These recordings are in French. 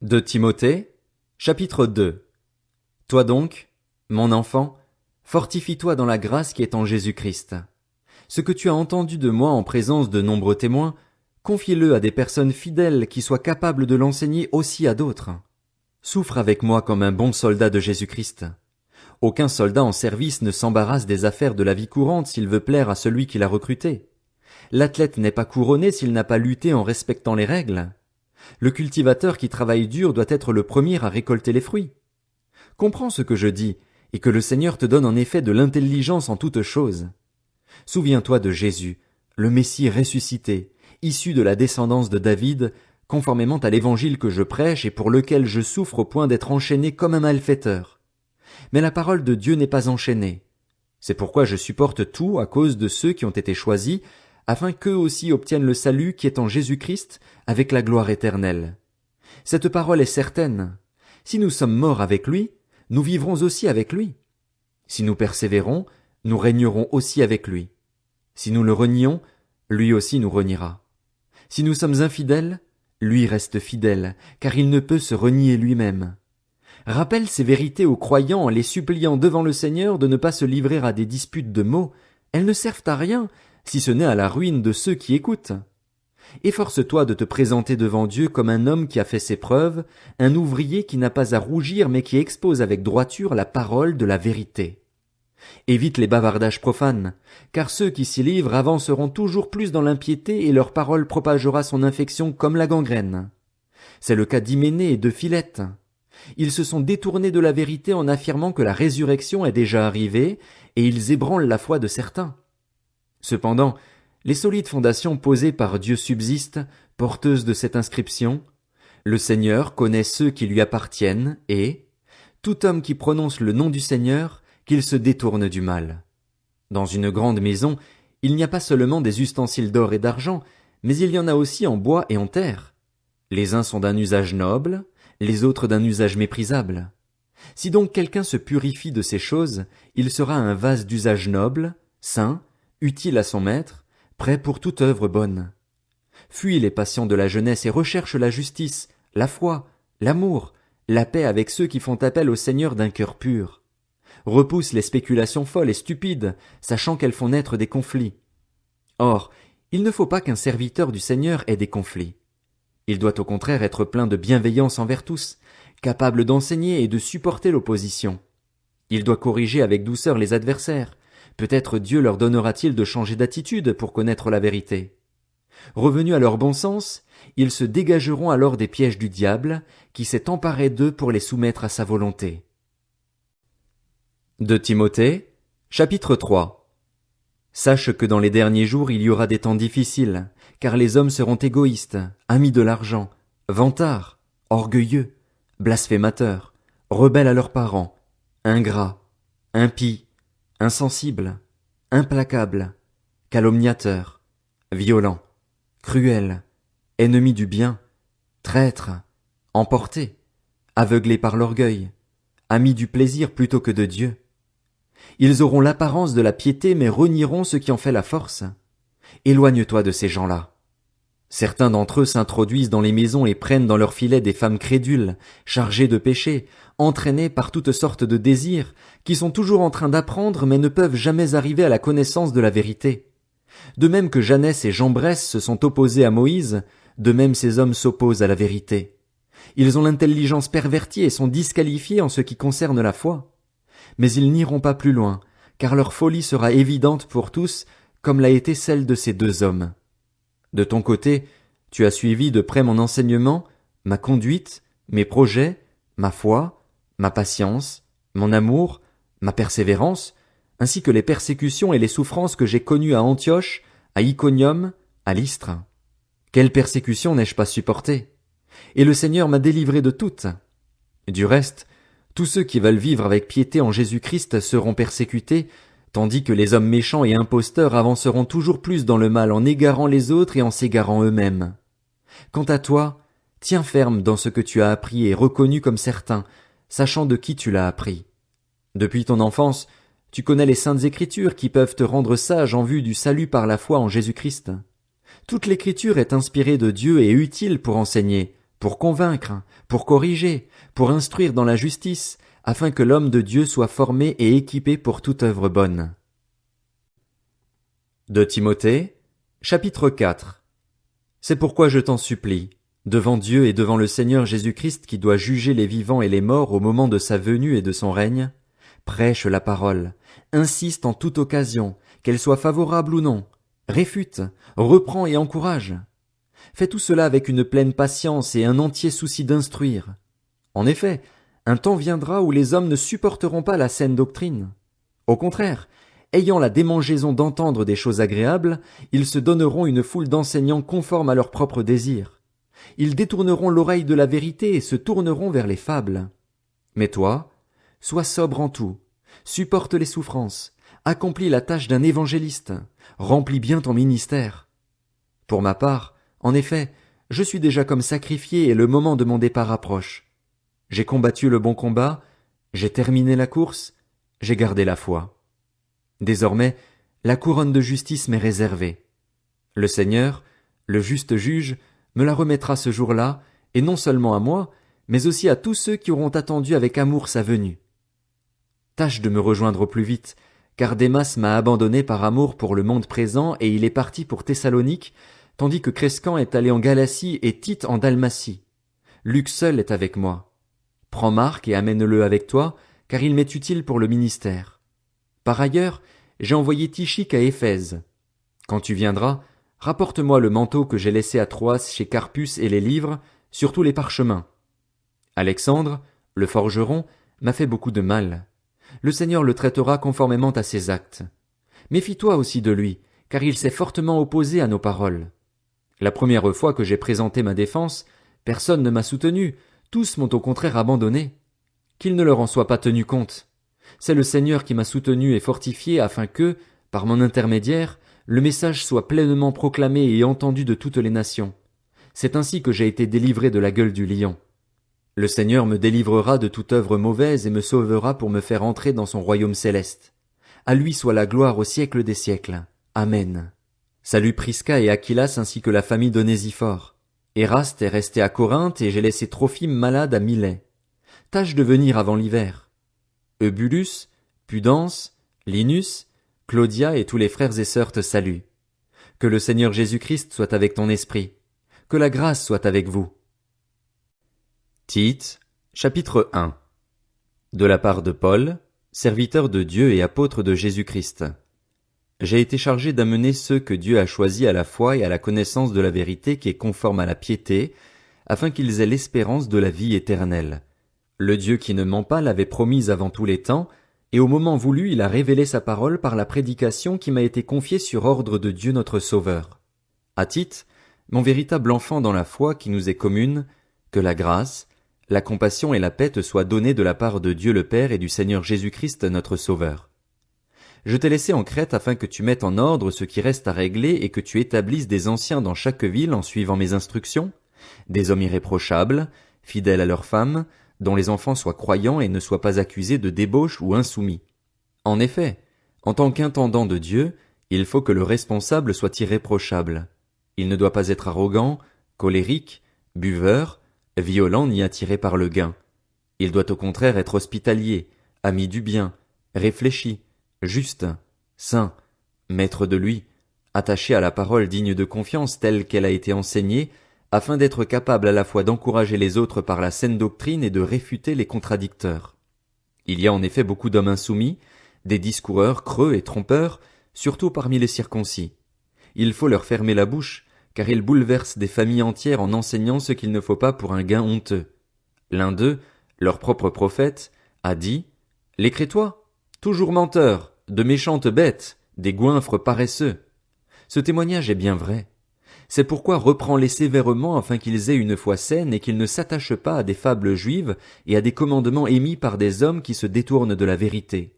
De Timothée, chapitre 2. Toi donc, mon enfant, fortifie-toi dans la grâce qui est en Jésus-Christ. Ce que tu as entendu de moi en présence de nombreux témoins, confie-le à des personnes fidèles qui soient capables de l'enseigner aussi à d'autres. Souffre avec moi comme un bon soldat de Jésus-Christ. Aucun soldat en service ne s'embarrasse des affaires de la vie courante s'il veut plaire à celui qui l'a recruté. L'athlète n'est pas couronné s'il n'a pas lutté en respectant les règles. Le cultivateur qui travaille dur doit être le premier à récolter les fruits. Comprends ce que je dis, et que le Seigneur te donne en effet de l'intelligence en toutes choses. Souviens-toi de Jésus, le Messie ressuscité, issu de la descendance de David, conformément à l'évangile que je prêche et pour lequel je souffre au point d'être enchaîné comme un malfaiteur. Mais la parole de Dieu n'est pas enchaînée. C'est pourquoi je supporte tout à cause de ceux qui ont été choisis, afin qu'eux aussi obtiennent le salut qui est en Jésus-Christ avec la gloire éternelle. Cette parole est certaine. Si nous sommes morts avec lui, nous vivrons aussi avec lui. Si nous persévérons, nous régnerons aussi avec lui. Si nous le renions, lui aussi nous reniera. Si nous sommes infidèles, lui reste fidèle, car il ne peut se renier lui-même. Rappelle ces vérités aux croyants en les suppliant devant le Seigneur de ne pas se livrer à des disputes de mots. Elles ne servent à rien, si ce n'est à la ruine de ceux qui écoutent. Efforce-toi de te présenter devant Dieu comme un homme qui a fait ses preuves, un ouvrier qui n'a pas à rougir mais qui expose avec droiture la parole de la vérité. Évite les bavardages profanes, car ceux qui s'y livrent avanceront toujours plus dans l'impiété et leur parole propagera son infection comme la gangrène. C'est le cas d'Hyménée et de Philette. Ils se sont détournés de la vérité en affirmant que la résurrection est déjà arrivée, et ils ébranlent la foi de certains. Cependant, les solides fondations posées par Dieu subsistent, porteuses de cette inscription. Le Seigneur connaît ceux qui lui appartiennent et, tout homme qui prononce le nom du Seigneur, qu'il se détourne du mal. Dans une grande maison, il n'y a pas seulement des ustensiles d'or et d'argent, mais il y en a aussi en bois et en terre. Les uns sont d'un usage noble, les autres d'un usage méprisable. Si donc quelqu'un se purifie de ces choses, il sera un vase d'usage noble, saint, utile à son maître, prêt pour toute œuvre bonne. Fuis les passions de la jeunesse et recherche la justice, la foi, l'amour, la paix avec ceux qui font appel au Seigneur d'un cœur pur. Repousse les spéculations folles et stupides, sachant qu'elles font naître des conflits. Or, il ne faut pas qu'un serviteur du Seigneur ait des conflits. Il doit au contraire être plein de bienveillance envers tous, capable d'enseigner et de supporter l'opposition. Il doit corriger avec douceur les adversaires. Peut-être Dieu leur donnera-t-il de changer d'attitude pour connaître la vérité. Revenus à leur bon sens, ils se dégageront alors des pièges du diable, qui s'est emparé d'eux pour les soumettre à sa volonté. De Timothée, chapitre 3. Sache que dans les derniers jours il y aura des temps difficiles, car les hommes seront égoïstes, amis de l'argent, vantards, orgueilleux, blasphémateurs, rebelles à leurs parents, ingrats, impies, insensibles, implacables, calomniateurs, violents, cruels, ennemis du bien, traîtres, emportés, aveuglés par l'orgueil, amis du plaisir plutôt que de Dieu. Ils auront l'apparence de la piété mais renieront ce qui en fait la force. Éloigne-toi de ces gens-là. Certains d'entre eux s'introduisent dans les maisons et prennent dans leurs filets des femmes crédules, chargées de péchés, entraînées par toutes sortes de désirs, qui sont toujours en train d'apprendre mais ne peuvent jamais arriver à la connaissance de la vérité. De même que Janès et Jambres se sont opposés à Moïse, de même ces hommes s'opposent à la vérité. Ils ont l'intelligence pervertie et sont disqualifiés en ce qui concerne la foi. Mais ils n'iront pas plus loin, car leur folie sera évidente pour tous, comme l'a été celle de ces deux hommes. De ton côté, tu as suivi de près mon enseignement, ma conduite, mes projets, ma foi, ma patience, mon amour, ma persévérance, ainsi que les persécutions et les souffrances que j'ai connues à Antioche, à Iconium, à Lystre. Quelle persécution n'ai-je pas supportée? Et le Seigneur m'a délivré de toutes. Du reste, tous ceux qui veulent vivre avec piété en Jésus-Christ seront persécutés, tandis que les hommes méchants et imposteurs avanceront toujours plus dans le mal en égarant les autres et en s'égarant eux-mêmes. Quant à toi, tiens ferme dans ce que tu as appris et reconnu comme certain, sachant de qui tu l'as appris. Depuis ton enfance, tu connais les saintes écritures qui peuvent te rendre sage en vue du salut par la foi en Jésus-Christ. Toute l'écriture est inspirée de Dieu et utile pour enseigner, pour convaincre, pour corriger, pour instruire dans la justice, afin que l'homme de Dieu soit formé et équipé pour toute œuvre bonne. De Timothée, chapitre 4. C'est pourquoi je t'en supplie, devant Dieu et devant le Seigneur Jésus-Christ qui doit juger les vivants et les morts au moment de sa venue et de son règne, prêche la parole, insiste en toute occasion, qu'elle soit favorable ou non, réfute, reprend et encourage. Fais tout cela avec une pleine patience et un entier souci d'instruire. En effet, un temps viendra où les hommes ne supporteront pas la saine doctrine. Au contraire, ayant la démangeaison d'entendre des choses agréables, ils se donneront une foule d'enseignants conformes à leurs propres désirs. Ils détourneront l'oreille de la vérité et se tourneront vers les fables. Mais toi, sois sobre en tout, supporte les souffrances, accomplis la tâche d'un évangéliste, remplis bien ton ministère. Pour ma part, en effet, je suis déjà comme sacrifié et le moment de mon départ approche. J'ai combattu le bon combat, j'ai terminé la course, j'ai gardé la foi. Désormais, la couronne de justice m'est réservée. Le Seigneur, le juste juge, me la remettra ce jour-là, et non seulement à moi, mais aussi à tous ceux qui auront attendu avec amour sa venue. Tâche de me rejoindre au plus vite, car Démas m'a abandonné par amour pour le monde présent et il est parti pour Thessalonique, tandis que Crescens est allé en Galatie et Tite en Dalmatie. Luc seul est avec moi. Prends Marc et amène-le avec toi, car il m'est utile pour le ministère. Par ailleurs, j'ai envoyé Tychik à Éphèse. Quand tu viendras, rapporte-moi le manteau que j'ai laissé à Troas chez Carpus et les livres, surtout les parchemins. Alexandre, le forgeron, m'a fait beaucoup de mal. Le Seigneur le traitera conformément à ses actes. Méfie-toi aussi de lui, car il s'est fortement opposé à nos paroles. La première fois que j'ai présenté ma défense, personne ne m'a soutenu, tous m'ont au contraire abandonné. Qu'il ne leur en soit pas tenu compte. C'est le Seigneur qui m'a soutenu et fortifié afin que, par mon intermédiaire, le message soit pleinement proclamé et entendu de toutes les nations. C'est ainsi que j'ai été délivré de la gueule du lion. Le Seigneur me délivrera de toute œuvre mauvaise et me sauvera pour me faire entrer dans son royaume céleste. À lui soit la gloire au siècle des siècles. Amen. Salut Prisca et Aquilas ainsi que la famille d'Onésiphore. Éraste est resté à Corinthe et j'ai laissé Trophime malade à Milet. Tâche de venir avant l'hiver. Eubulus, Pudence, Linus, Claudia et tous les frères et sœurs te saluent. Que le Seigneur Jésus-Christ soit avec ton esprit. Que la grâce soit avec vous. Tite, chapitre 1. De la part de Paul, serviteur de Dieu et apôtre de Jésus-Christ. J'ai été chargé d'amener ceux que Dieu a choisis à la foi et à la connaissance de la vérité qui est conforme à la piété, afin qu'ils aient l'espérance de la vie éternelle. Le Dieu qui ne ment pas l'avait promise avant tous les temps, et au moment voulu il a révélé sa parole par la prédication qui m'a été confiée sur ordre de Dieu notre Sauveur. À Tite, mon véritable enfant dans la foi qui nous est commune, que la grâce, la compassion et la paix te soient données de la part de Dieu le Père et du Seigneur Jésus-Christ notre Sauveur. Je t'ai laissé en Crète afin que tu mettes en ordre ce qui reste à régler et que tu établisses des anciens dans chaque ville en suivant mes instructions, des hommes irréprochables, fidèles à leurs femmes, dont les enfants soient croyants et ne soient pas accusés de débauche ou insoumis. En effet, en tant qu'intendant de Dieu, il faut que le responsable soit irréprochable. Il ne doit pas être arrogant, colérique, buveur, violent ni attiré par le gain. Il doit au contraire être hospitalier, ami du bien, réfléchi, juste, saint, maître de lui, attaché à la parole digne de confiance telle qu'elle a été enseignée, afin d'être capable à la fois d'encourager les autres par la saine doctrine et de réfuter les contradicteurs. Il y a en effet beaucoup d'hommes insoumis, des discoureurs creux et trompeurs, surtout parmi les circoncis. Il faut leur fermer la bouche, car ils bouleversent des familles entières en enseignant ce qu'il ne faut pas pour un gain honteux. L'un d'eux, leur propre prophète, a dit « Les Crétois, toujours menteurs, de méchantes bêtes, des goinfres paresseux. » Ce témoignage est bien vrai. C'est pourquoi reprends-les sévèrement afin qu'ils aient une foi saine et qu'ils ne s'attachent pas à des fables juives et à des commandements émis par des hommes qui se détournent de la vérité.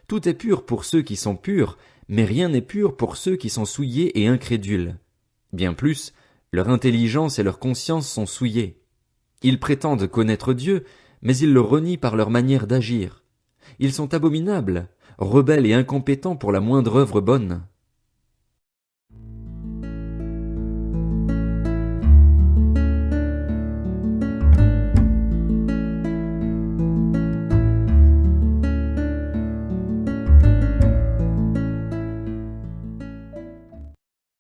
Tout est pur pour ceux qui sont purs, mais rien n'est pur pour ceux qui sont souillés et incrédules. Bien plus, leur intelligence et leur conscience sont souillées. Ils prétendent connaître Dieu, mais ils le renient par leur manière d'agir. Ils sont abominables, rebelles et incompétents pour la moindre œuvre bonne.